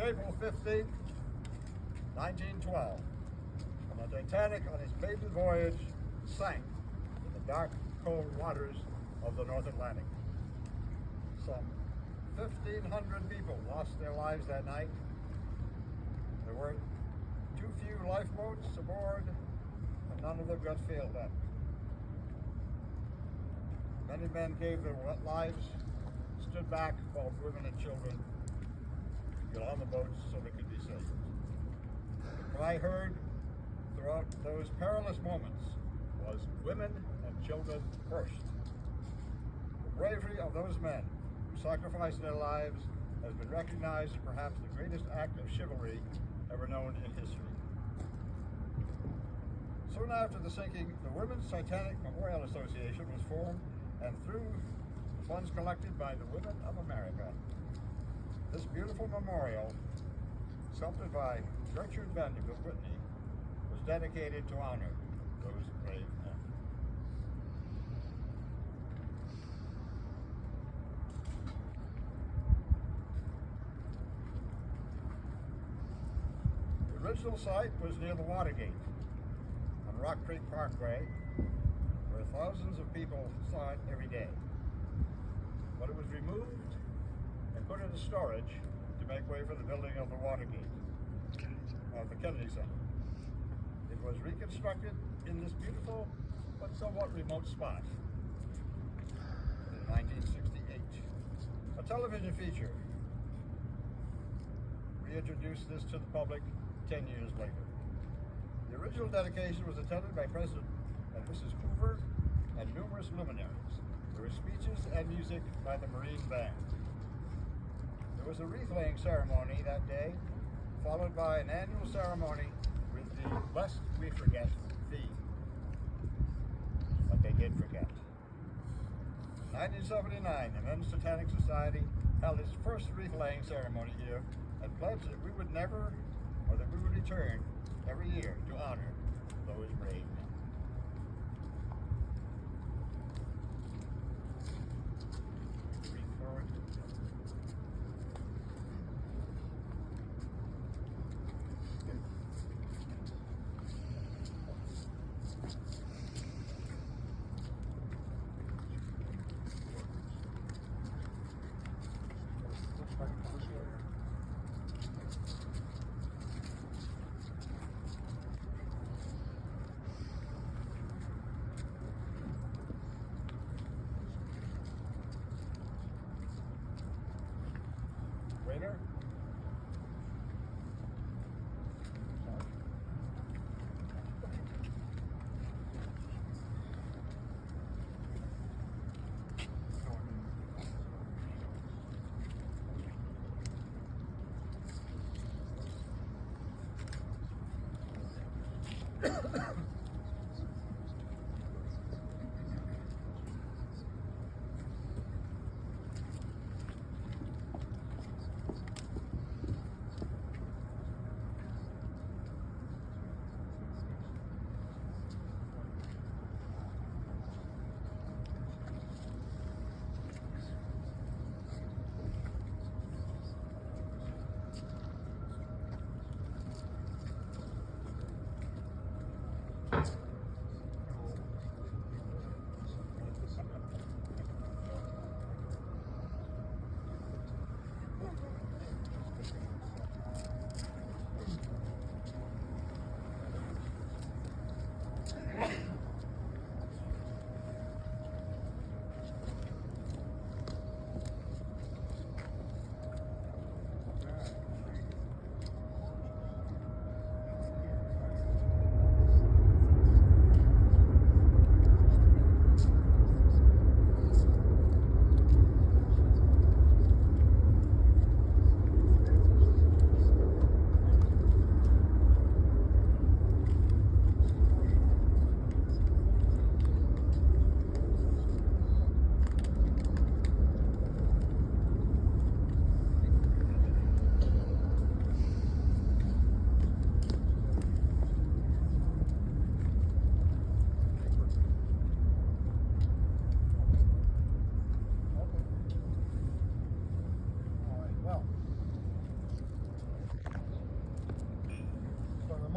April 15th, 1912, when the Titanic on its maiden voyage sank in the dark, cold waters of the North Atlantic. Some 1,500 people lost their lives that night. There were too few lifeboats aboard, and none of them got filled up. Many men gave their lives, stood back while women and children got on the boats so they could be saved. What I heard throughout those perilous moments was women and children first. The bravery of those men who sacrificed their lives has been recognized as perhaps the greatest act of chivalry ever known in history. Soon after the sinking, the Women's Titanic Memorial Association was formed, and through funds collected by the Women of America, this beautiful memorial, sculpted by Gertrude Vanderbilt Whitney, was dedicated to honor those brave men. The original site was near the Watergate on Rock Creek Parkway, where thousands of people saw it every day. But it was removed and put into storage to make way for the building of the Watergate, of the Kennedy Center. It was reconstructed in this beautiful but somewhat remote spot in 1968. A television feature reintroduced this to the public 10 years later. The original dedication was attended by President and Mrs. Hoover and numerous luminaries. There were speeches and music by the Marine Band. There was a wreath-laying ceremony that day, followed by an annual ceremony with the Lest We Forget theme. But they did forget. In 1979, the Men's Titanic Society held its first wreath-laying ceremony here and pledged that we would never, or that we would return every year to honor those brave men.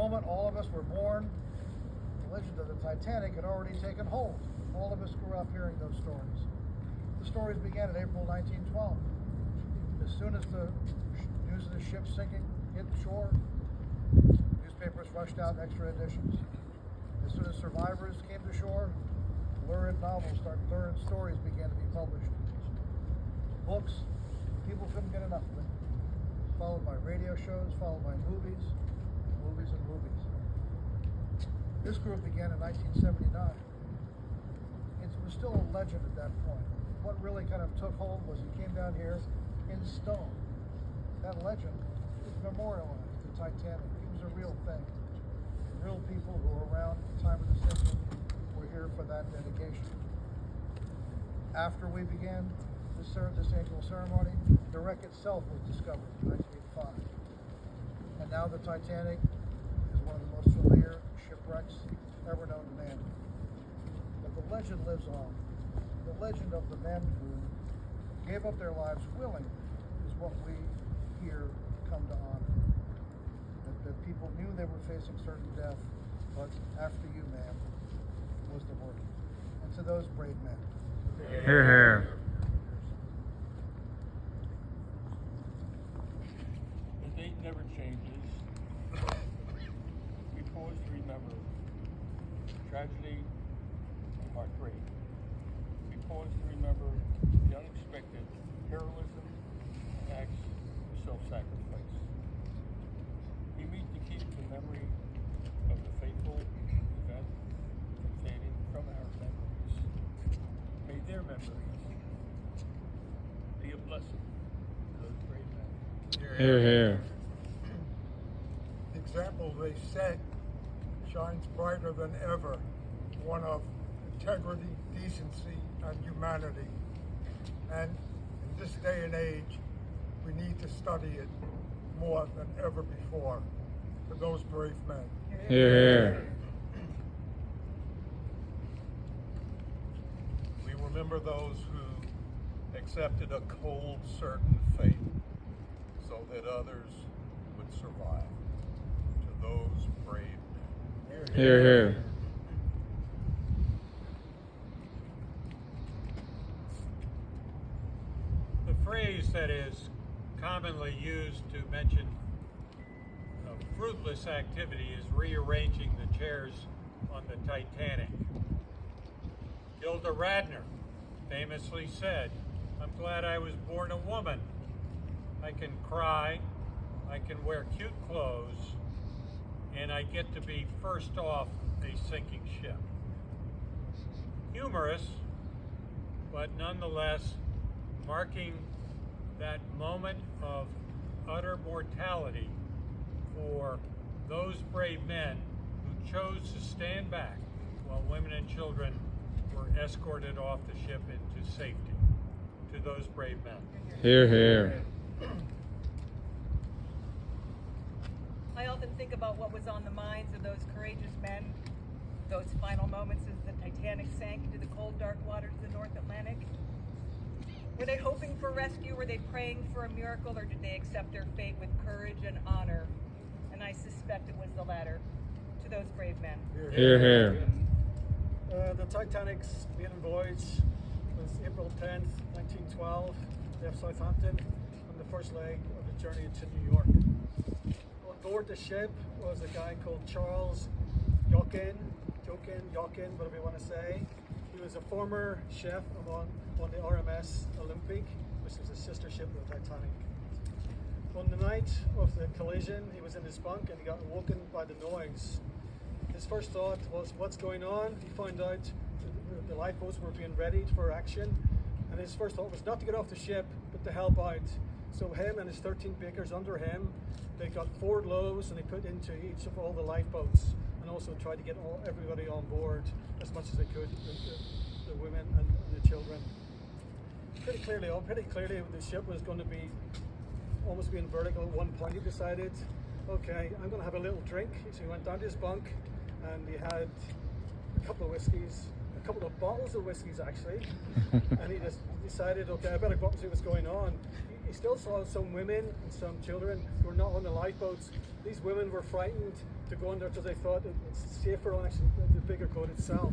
moment all of us were born, the legend of the Titanic had already taken hold. All of us grew up hearing those stories. The stories began in April 1912. As soon as the news of the ship sinking hit shore, newspapers rushed out extra editions. As soon as survivors came to shore, lurid stories began to be published. Books, people couldn't get enough of it. Followed by radio shows, followed by movies and movies. This group began in 1979. It was still a legend at that point. What really kind of took hold was he came down here in stone. That legend is memorialized to Titanic. It was a real thing. Real people who were around at the time of the sinking were here for that dedication. After we began this annual ceremony, the wreck itself was discovered in 1985. And now the Titanic is one of the most familiar shipwrecks ever known to man. But the legend lives on. The legend of the men who gave up their lives willingly is what we here come to honor. That people knew they were facing certain death, but after you, ma'am, was the word. And to those brave men. Hear, hear. The date never changes. We pause to remember tragedy and heartbreak. We pause to remember the unexpected heroism and acts of self-sacrifice. We meet to keep the memory of the fateful event from fading from our memories. May their memories be a blessing to those brave men. Hear, hear. The example they set shines brighter than ever, one of integrity, decency, and humanity. And in this day and age, we need to study it more than ever before for those brave men. Hear, hear. We remember those who accepted a cold, certain fate so that others would survive. To those brave men. Hear, hear. The phrase that is commonly used to mention a fruitless activity is rearranging the chairs on the Titanic. Gilda Radner famously said, "I'm glad I was born a woman. I can cry, I can wear cute clothes, and I get to be first off a sinking ship." Humorous, but nonetheless marking that moment of utter mortality for those brave men who chose to stand back while women and children were escorted off the ship into safety. To those brave men. Hear, hear. I often think about what was on the minds of those courageous men, those final moments as the Titanic sank into the cold, dark waters of the North Atlantic. Were they hoping for rescue? Were they praying for a miracle? Or did they accept their fate with courage and honor? And I suspect it was the latter. To those brave men. Hear, hear. The Titanic's maiden voyage was April 10th, 1912, left Southampton on the first leg of the journey to New York. On board the ship was a guy called Charles Yockin, whatever you want to say. He was a former chef on the RMS Olympic, which is a sister ship of the Titanic. On the night of the collision, he was in his bunk and he got awoken by the noise. His first thought was, what's going on? He found out the lifeboats were being readied for action, and his first thought was not to get off the ship, but to help out. So him and his 13 bakers under him, they got 4 loaves and they put into each of all the lifeboats, and also tried to get everybody on board as much as they could, the women and the children. Pretty clearly, the ship was going to be almost being vertical. At one point he decided, okay, I'm going to have a little drink. So he went down to his bunk and he had a couple of whiskeys, a couple of bottles of whiskeys actually, and he just decided, okay, I better go up and see what's going on. he still saw some women and some children who were not on the lifeboats. These women were frightened to go under because they thought it's safer on actually the bigger boat itself.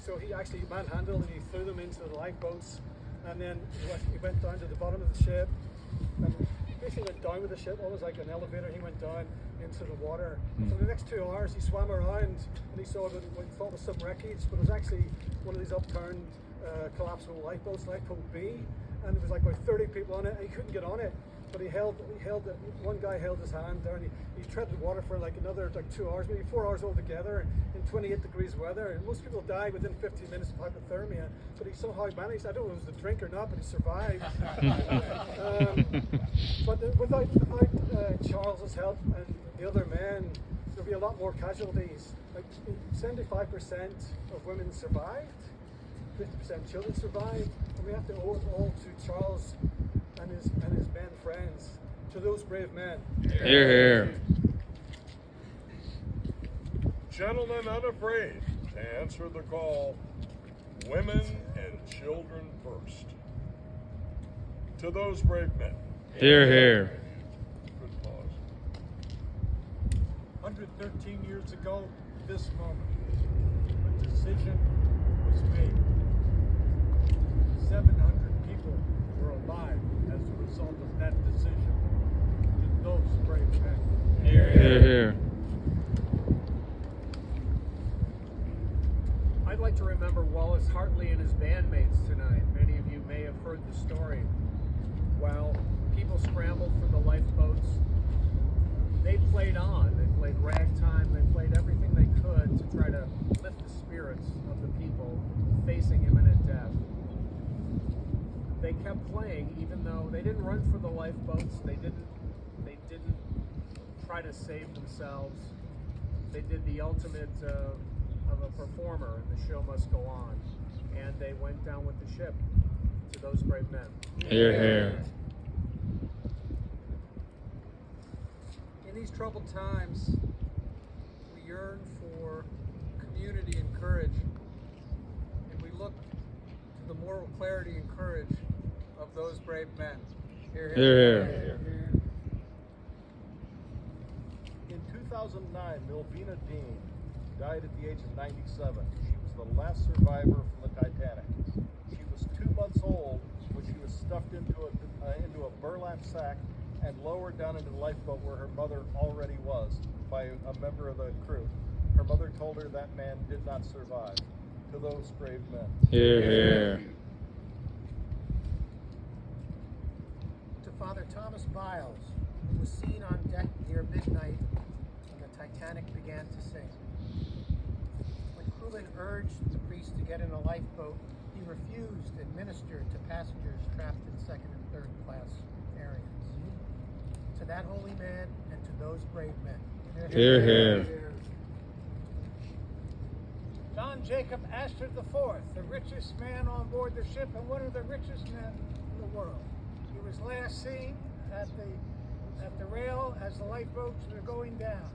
So he actually manhandled and he threw them into the lifeboats, and then he went down to the bottom of the ship and basically went down with the ship, almost like an elevator. He went down into the water. For the next 2 hours he swam around and he saw what he thought was some wreckage, but it was actually one of these upturned collapsible lifeboats, lifeboat B, and there was like about 30 people on it, and he couldn't get on it. But one guy held his hand there, and he treaded water for like another 2 hours, maybe 4 hours altogether in 28 degrees weather. And most people die within 15 minutes of hypothermia, but he somehow managed. I don't know if it was the drink or not, but he survived. But without Charles's help and the other men, there'd be a lot more casualties. Like 75% of women survived, 50% of children survived, and we have to owe it all to Charles and his men friends, to those brave men. Hear, hear. Gentlemen unafraid to answer the call, women and children first. To those brave men. Hear, hear. Good pause. 113 years ago, this moment, a decision was made. 700 people were alive as a result of that decision. To those brave men. Hear, hear. I'd like to remember Wallace Hartley and his bandmates tonight. Many of you may have heard the story. While people scrambled for the lifeboats, they played on. They played ragtime. They played everything they could to try to lift the spirits of the people facing imminent death. They kept playing, even though they didn't run for the lifeboats. They didn't try to save themselves. They did the ultimate of a performer, and the show must go on. And they went down with the ship. To those brave men. Hear, hear. In these troubled times, we yearn for community and courage, and we look to the moral clarity and courage of those brave men. Hear, Hear, hear. In 2009, Milvina Dean died at the age of 97. She was the last survivor from the Titanic. She was 2 months old when she was stuffed into a burlap sack and lowered down into the lifeboat where her mother already was by a member of the crew. Her mother told her that man did not survive. To those brave men. Hear, hear. To Father Thomas Biles, who was seen on deck near midnight when the Titanic began to sink. When crewmen urged the priest to get in a lifeboat, he refused and ministered to passengers trapped in second and third class areas. To that holy man and to those brave men. Hear, hear. John Jacob Astor IV, the richest man on board the ship and one of the richest men in the world. He was last seen at the rail as the lifeboats were going down.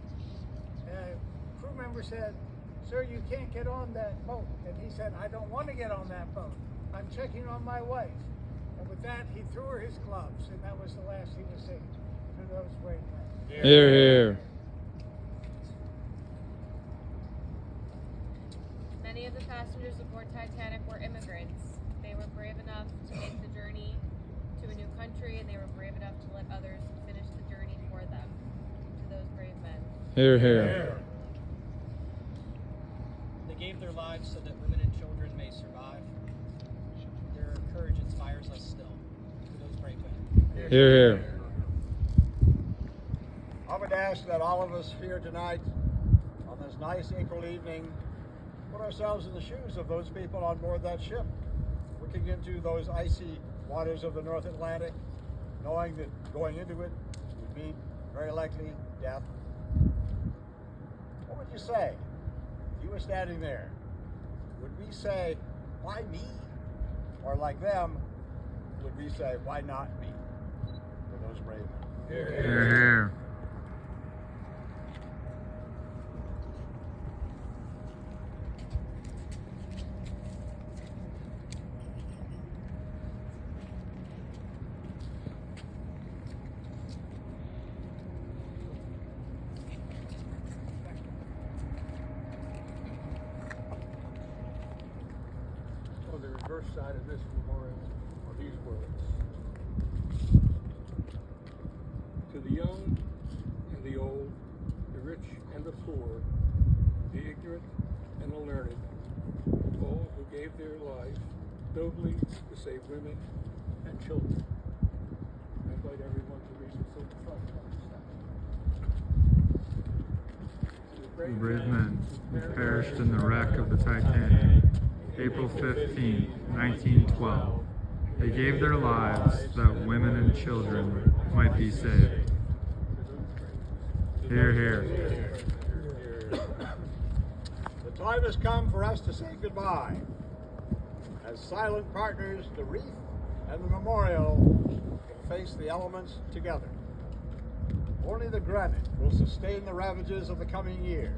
Crew member said, "Sir, you can't get on that boat." And he said, "I don't want to get on that boat. I'm checking on my wife." And with that, he threw her his gloves, and that was the last he was seen. To those brave men. Hear, hear. Many of the passengers aboard Titanic were immigrants. They were brave enough to make the journey to a new country, and they were brave enough to let others finish the journey for them. To those brave men. Hear, hear. They gave their lives so that women and children may survive. Their courage inspires us still. To those brave men. Hear, hear. I would ask that all of us here tonight, on this nice April evening, put ourselves in the shoes of those people on board that ship, looking into those icy waters of the North Atlantic, knowing that going into it would mean very likely death. What would you say if you were standing there? Would we say, "Why me?" Or like them, would we say, "Why not me?" For those brave men. Hear, hear. reverse side of this memorial are these words. To the young and the old, the rich and the poor, the ignorant and the learned, all who gave their life nobly to save women and children. I invite everyone to reach the silver front of the The brave men who perished in the wreck of the Titanic, April 15, 1912. They gave their lives that women and children might be saved. Hear, hear. The time has come for us to say goodbye. As silent partners, the wreath and the memorial will face the elements together. Only the granite will sustain the ravages of the coming year.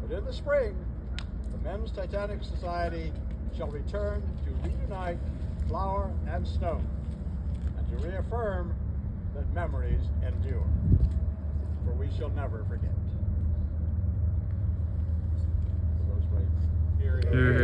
But in the spring, the Men's Titanic Society shall return to reunite flower and stone, and to reaffirm that memories endure. For we shall never forget. For those brave. Hear, hear.